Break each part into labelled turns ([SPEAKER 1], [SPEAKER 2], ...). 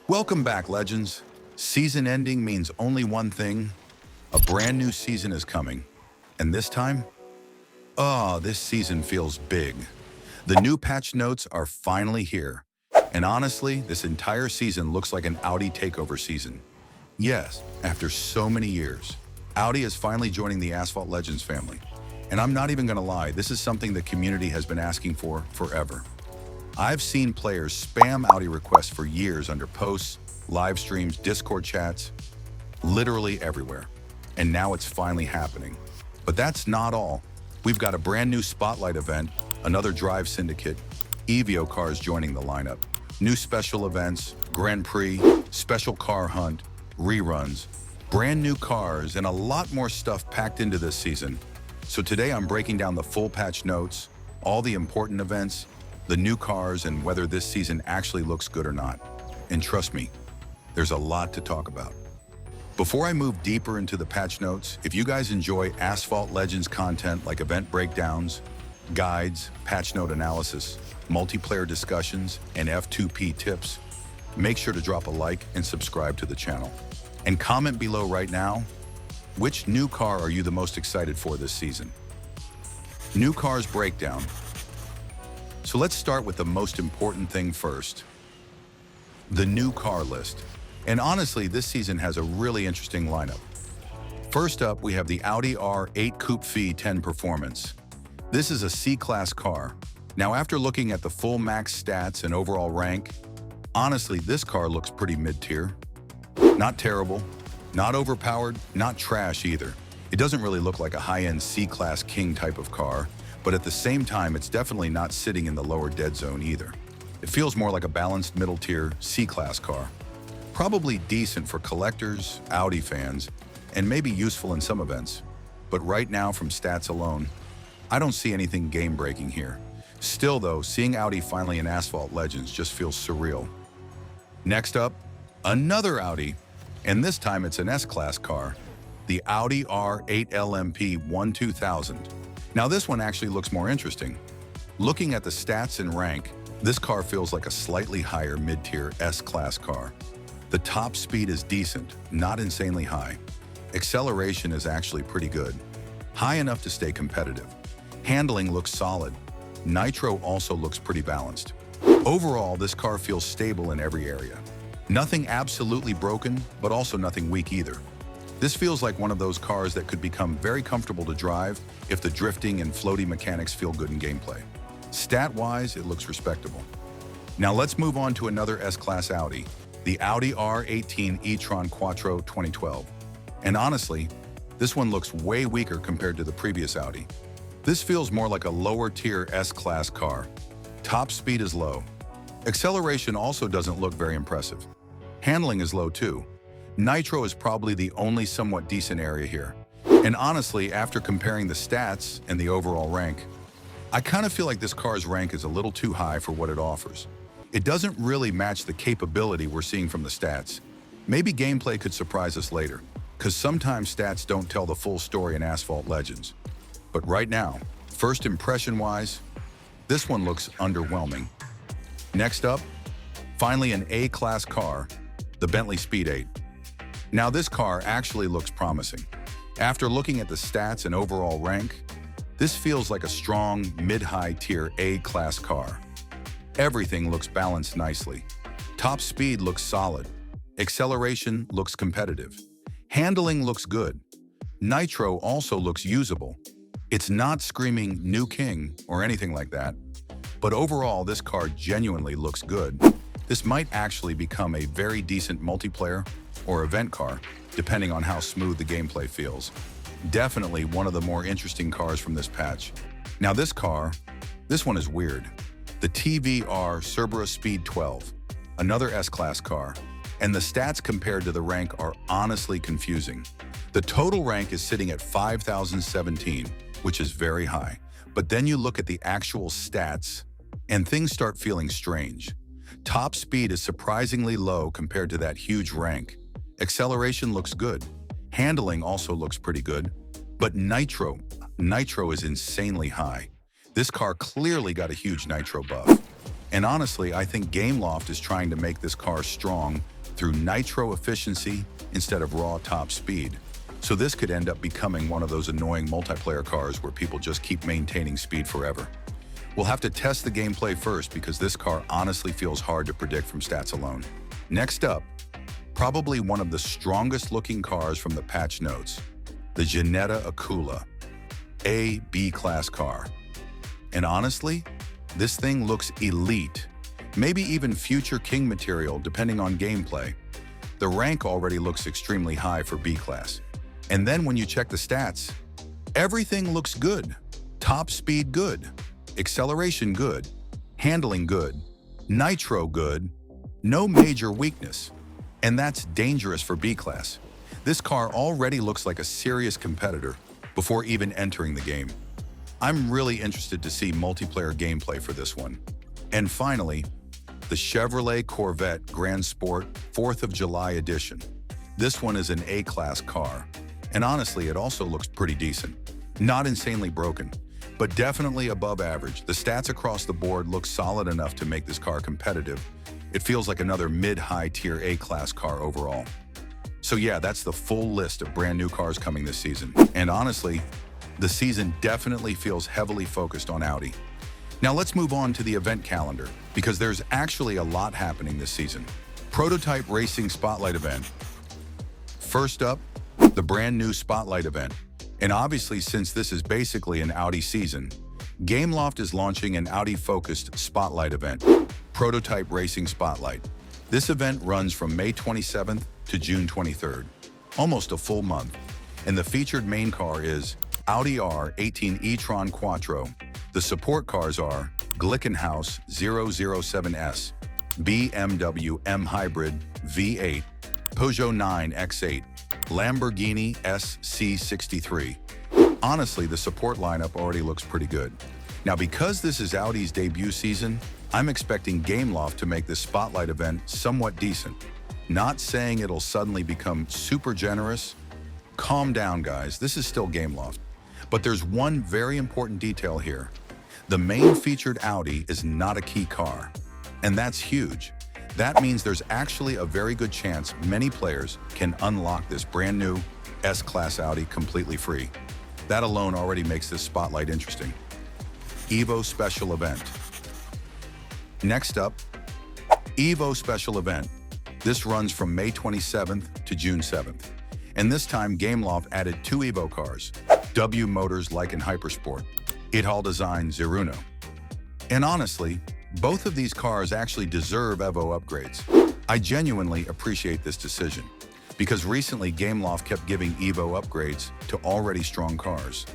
[SPEAKER 1] Welcome back, legends. Season ending means only one thing. A brand new season is coming. And this time? This season feels big. The new patch notes are finally here. And honestly, this entire season looks like an Audi takeover season. Yes, after so many years, Audi is finally joining the Asphalt Legends family. And I'm not even gonna lie, this is something the community has been asking for forever. I've seen players spam Audi requests for years under posts, live streams, Discord chats, literally everywhere. And now it's finally happening. But that's not all. We've got a brand new Spotlight event, another Drive Syndicate, EVO cars joining the lineup, new special events, Grand Prix, special car hunt, reruns, brand new cars, and a lot more stuff packed into this season. So today I'm breaking down the full patch notes, all the important events, the new cars, and whether this season actually looks good or not. And trust me, there's a lot to talk about. Before I move deeper into the patch notes, if you guys enjoy Asphalt Legends content like event breakdowns, guides, patch note analysis, multiplayer discussions, and F2P tips, make sure to drop a like and subscribe to the channel. And comment below right now, which new car are you the most excited for this season? New cars breakdown. So let's start with the most important thing first. The new car list. And honestly, this season has a really interesting lineup. First up, we have the Audi R8 Coupe V10 Performance. This is a C-Class car. Now, after looking at the full max stats and overall rank, honestly, this car looks pretty mid-tier. Not terrible, not overpowered, not trash either. It doesn't really look like a high-end C-Class King type of car, but at the same time, it's definitely not sitting in the lower dead zone either. It feels more like a balanced middle-tier C-Class car. Probably decent for collectors, Audi fans, and maybe useful in some events. But right now, from stats alone, I don't see anything game-breaking here. Still though, seeing Audi finally in Asphalt Legends just feels surreal. Next up, another Audi, and this time it's an S-Class car, the Audi R8 LMP 12000. Now this one actually looks more interesting. Looking at the stats and rank, this car feels like a slightly higher mid-tier S-Class car. The top speed is decent, not insanely high. Acceleration is actually pretty good, high enough to stay competitive. Handling looks solid. Nitro also looks pretty balanced. Overall, this car feels stable in every area. Nothing absolutely broken, but also nothing weak either. This feels like one of those cars that could become very comfortable to drive if the drifting and floaty mechanics feel good in gameplay. Stat-wise, it looks respectable. Now let's move on to another S-Class Audi, the Audi R18 e-tron Quattro 2012. And honestly, this one looks way weaker compared to the previous Audi. This feels more like a lower-tier S-Class car. Top speed is low. Acceleration also doesn't look very impressive. Handling is low too. Nitro is probably the only somewhat decent area here. And honestly, after comparing the stats and the overall rank, I kind of feel like this car's rank is a little too high for what it offers. It doesn't really match the capability we're seeing from the stats. Maybe gameplay could surprise us later, because sometimes stats don't tell the full story in Asphalt Legends. But right now, first impression-wise, this one looks underwhelming. Next up, finally an A-Class car, the Bentley Speed 8. Now this car actually looks promising. After looking at the stats and overall rank, this feels like a strong mid-high tier A-Class car. Everything looks balanced nicely. Top speed looks solid. Acceleration looks competitive. Handling looks good. Nitro also looks usable. It's not screaming new king or anything like that. But overall, this car genuinely looks good. This might actually become a very decent multiplayer or event car, depending on how smooth the gameplay feels. Definitely one of the more interesting cars from this patch. Now this one is weird. The TVR Cerbera Speed 12, another S-Class car, and the stats compared to the rank are honestly confusing. The total rank is sitting at 5,017, which is very high. But then you look at the actual stats, and things start feeling strange. Top speed is surprisingly low compared to that huge rank. Acceleration looks good. Handling also looks pretty good. But Nitro is insanely high. This car clearly got a huge Nitro buff. And honestly, I think Gameloft is trying to make this car strong through nitro efficiency instead of raw top speed. So this could end up becoming one of those annoying multiplayer cars where people just keep maintaining speed forever. We'll have to test the gameplay first because this car honestly feels hard to predict from stats alone. Next up, probably one of the strongest looking cars from the patch notes, the Ginetta Akula, a B-class car. And honestly, this thing looks elite, maybe even future king material depending on gameplay. The rank already looks extremely high for B-class. And then when you check the stats, everything looks good. Top speed good, acceleration good, handling good, nitro good, no major weakness. And that's dangerous for B-class. This car already looks like a serious competitor before even entering the game. I'm really interested to see multiplayer gameplay for this one. And finally, the Chevrolet Corvette Grand Sport 4th of July edition. This one is an A-class car, and honestly, it also looks pretty decent. Not insanely broken, but definitely above average. The stats across the board look solid enough to make this car competitive. It feels like another mid-high tier A-class car overall. So yeah, that's the full list of brand new cars coming this season. And honestly, the season definitely feels heavily focused on Audi. Now let's move on to the event calendar, because there's actually a lot happening this season. Prototype Racing Spotlight event. First up, the brand new Spotlight event. And obviously, since this is basically an Audi season, Gameloft is launching an Audi-focused Spotlight event, Prototype Racing Spotlight. This event runs from May 27th to June 23rd, almost a full month. And the featured main car is Audi R18 e-tron Quattro. The support cars are Glickenhaus 007S, BMW M Hybrid V8, Peugeot 9X8, Lamborghini SC63. Honestly, the support lineup already looks pretty good. Now, because this is Audi's debut season, I'm expecting Gameloft to make this Spotlight event somewhat decent. Not saying it'll suddenly become super generous. Calm down, guys. This is still Gameloft. But there's one very important detail here. The main featured Audi is not a key car, and that's huge. That means there's actually a very good chance many players can unlock this brand new S-Class Audi completely free. That alone already makes this Spotlight interesting. Evo Special Event. Next up, Evo Special Event. This runs from May 27th to June 7th. And this time, Gameloft added 2 Evo cars, W Motors Lykan Hypersport, Ithal Design Zeruno. And honestly, both of these cars actually deserve Evo upgrades. I genuinely appreciate this decision, because recently Gameloft kept giving Evo upgrades to already strong cars,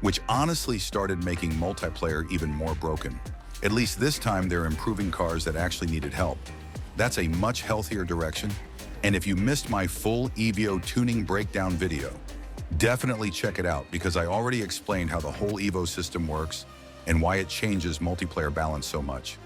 [SPEAKER 1] which honestly started making multiplayer even more broken. At least this time they're improving cars that actually needed help. That's a much healthier direction, and if you missed my full Evo tuning breakdown video, definitely check it out because I already explained how the whole Evo system works and why it changes multiplayer balance so much.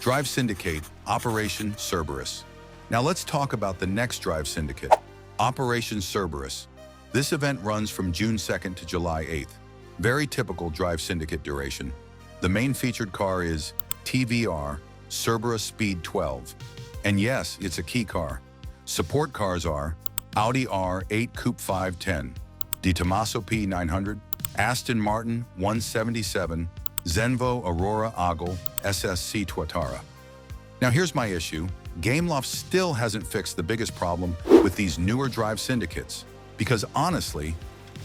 [SPEAKER 1] Drive Syndicate, Operation Cerberus. Now let's talk about the next Drive Syndicate, Operation Cerberus. This event runs from June 2nd to July 8th. Very typical Drive Syndicate duration. The main featured car is TVR Cerbera Speed 12. And yes, it's a key car. Support cars are Audi R8 Coupe 510, Di Tommaso P900, Aston Martin 177, Zenvo Aurora Agile SSC Tuatara. Now here's my issue. Gameloft still hasn't fixed the biggest problem with these newer Drive Syndicates, because honestly,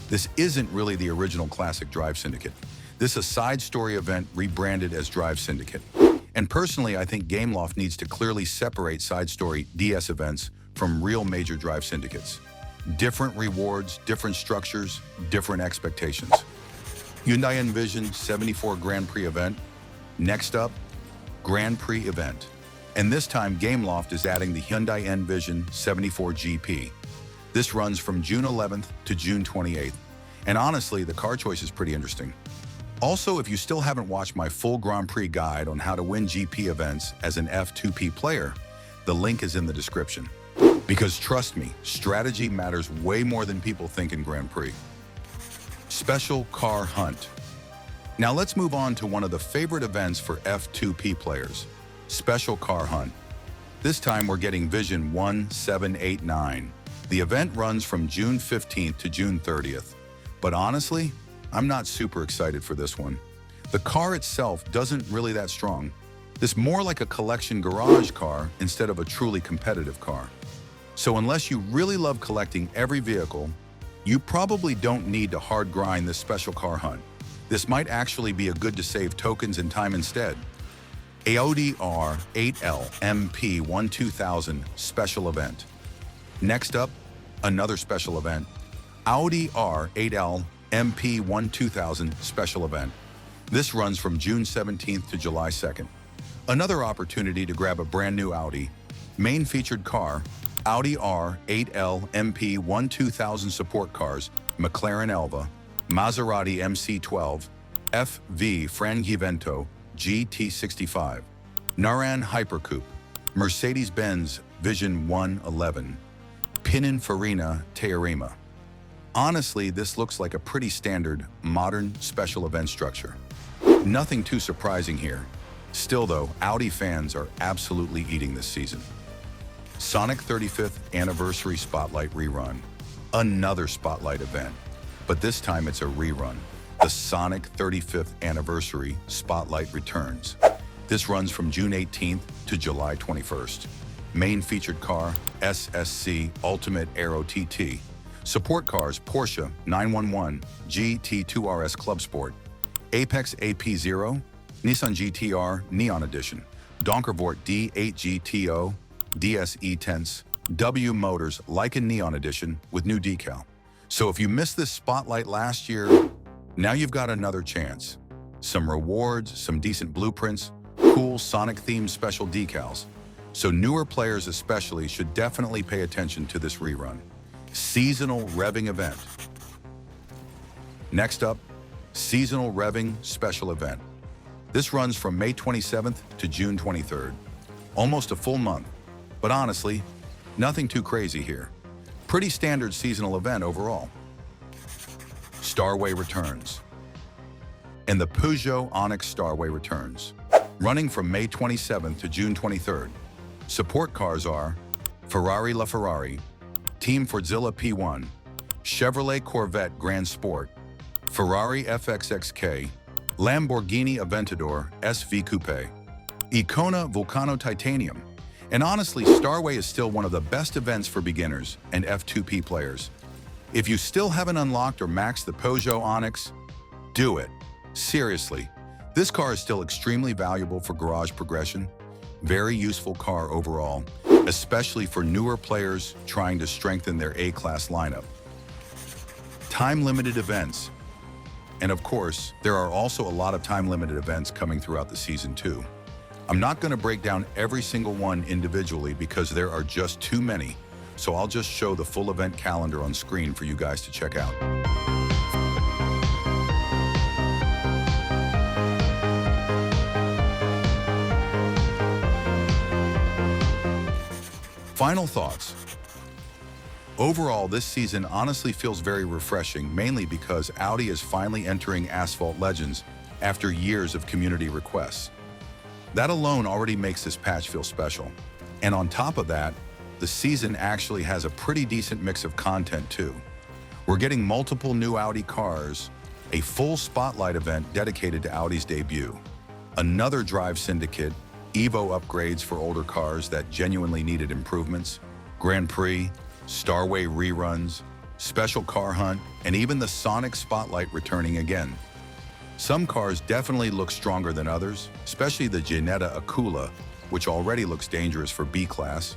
[SPEAKER 1] this isn't really the original classic Drive Syndicate. This is a side story event rebranded as Drive Syndicate. And personally, I think Gameloft needs to clearly separate side story DS events from real major Drive Syndicates. Different rewards, different structures, different expectations. Hyundai Envision 74 Grand Prix event. Next up, Grand Prix event. And this time, Gameloft is adding the Hyundai Envision 74 GP. This runs from June 11th to June 28th. And honestly, the car choice is pretty interesting. Also, if you still haven't watched my full Grand Prix guide on how to win GP events as an F2P player, the link is in the description. Because trust me, strategy matters way more than people think in Grand Prix. Special Car Hunt. Now let's move on to one of the favorite events for F2P players, Special Car Hunt. This time we're getting Vision 1789. The event runs from June 15th to June 30th. But honestly, I'm not super excited for this one. The car itself doesn't really that strong. This more like a collection garage car instead of a truly competitive car. So unless you really love collecting every vehicle, you probably don't need to hard grind this special car hunt. This might actually be a good to save tokens and time instead. Audi R8L MP12000 special event. Next up, another special event. Audi R8L MP12000 special event. This runs from June 17th to July 2nd. Another opportunity to grab a brand new Audi. Main featured car, Audi R8L MP12000 support cars, McLaren Elva, Maserati MC12, FV Frangivento GT65, Naran Hypercoupe, Mercedes-Benz Vision 111, Pininfarina Teorema. Honestly, this looks like a pretty standard, modern special event structure. Nothing too surprising here. Still though, Audi fans are absolutely eating this season. Sonic 35th Anniversary Spotlight Rerun. Another Spotlight event, but this time it's a rerun. The Sonic 35th Anniversary Spotlight returns. This runs from June 18th to July 21st. Main featured car, SSC Ultimate Aero TT. Support cars, Porsche 911 GT2 RS Club Sport, Apex AP0, Nissan GTR Neon Edition, Donkervoort D8 GTO, DSE Tense, W Motors Lycan Neon Edition with new decal. So if you missed this spotlight last year, now you've got another chance. Some rewards, some decent blueprints, cool Sonic-themed special decals. So newer players especially should definitely pay attention to this rerun. Seasonal revving event. Next up, Seasonal Revving Special Event. This runs from May 27th to June 23rd. Almost a full month, but honestly, nothing too crazy here. Pretty standard seasonal event overall. Starway returns. And the Peugeot Onyx Starway returns. Running from May 27th to June 23rd. Support cars are Ferrari LaFerrari, Team Fordzilla P1, Chevrolet Corvette Grand Sport, Ferrari FXXK, Lamborghini Aventador SV Coupe, Icona Vulcano Titanium. And honestly, Starway is still one of the best events for beginners and F2P players. If you still haven't unlocked or maxed the Peugeot Onyx, do it. Seriously, this car is still extremely valuable for garage progression. Very useful car overall, especially for newer players trying to strengthen their A-class lineup. Time-limited events. And of course, there are also a lot of time-limited events coming throughout the season too. I'm not going to break down every single one individually because there are just too many, so I'll just show the full event calendar on screen for you guys to check out. Final thoughts. Overall, this season honestly feels very refreshing, mainly because Audi is finally entering Asphalt Legends after years of community requests. That alone already makes this patch feel special. And on top of that, the season actually has a pretty decent mix of content too. We're getting multiple new Audi cars, a full spotlight event dedicated to Audi's debut, another Drive Syndicate, Evo upgrades for older cars that genuinely needed improvements, Grand Prix, Starway reruns, special car hunt, and even the Sonic Spotlight returning again. Some cars definitely look stronger than others, especially the Ginetta Akula, which already looks dangerous for B-Class,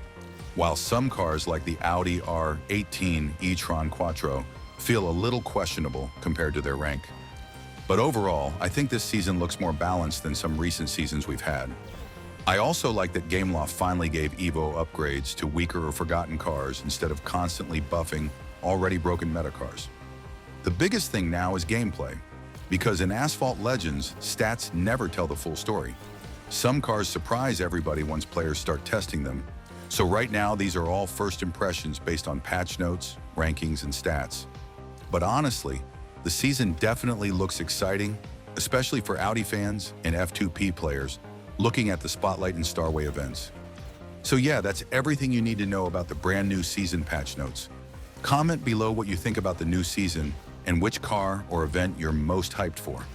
[SPEAKER 1] while some cars like the Audi R18 e-tron Quattro feel a little questionable compared to their rank. But overall, I think this season looks more balanced than some recent seasons we've had. I also like that Gameloft finally gave Evo upgrades to weaker or forgotten cars instead of constantly buffing already broken meta cars. The biggest thing now is gameplay, because in Asphalt Legends, stats never tell the full story. Some cars surprise everybody once players start testing them, so right now these are all first impressions based on patch notes, rankings, and stats. But honestly, the season definitely looks exciting, especially for Audi fans and F2P players looking at the Spotlight and Starway events. So yeah, that's everything you need to know about the brand new season patch notes. Comment below what you think about the new season and which car or event you're most hyped for.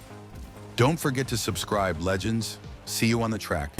[SPEAKER 1] Don't forget to subscribe, Legends. See you on the track.